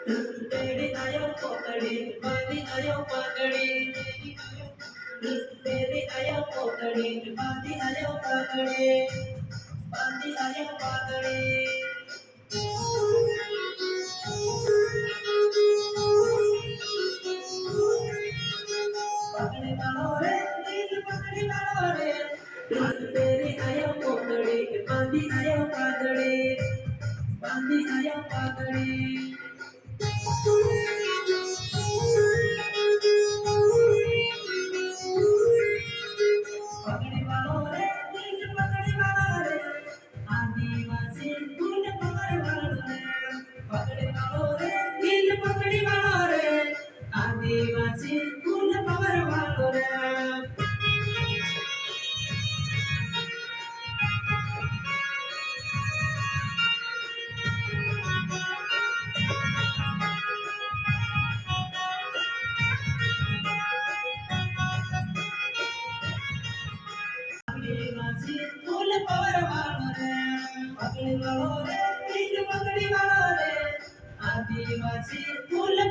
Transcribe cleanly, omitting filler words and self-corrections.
तेरी आयो कोतड़ी बांधी आयो पागड़ी तेरी आयो कोतड़ी बांधी आयो पागड़ी बांधी आयो पागड़ी पकड़ी वालो रे दिल पकड़ी वालो रे तेरी आयो कोतड़ी बांधी आयो पागड़ी बांधी आयो पागड़ी पकड़ी वालो रे दिल पकड़ी वालो रे आदिवासी फूल पकड़ी वालो रे पकड़ी वालो रे दिल पकड़ी वालो रे आदिवासी फूल पकड़ी वालो रे आदिवासी फूल पकड़ी वालो रे पकड़ी वालो रे दिल पकड़ी वालो रे आदिवासी फूल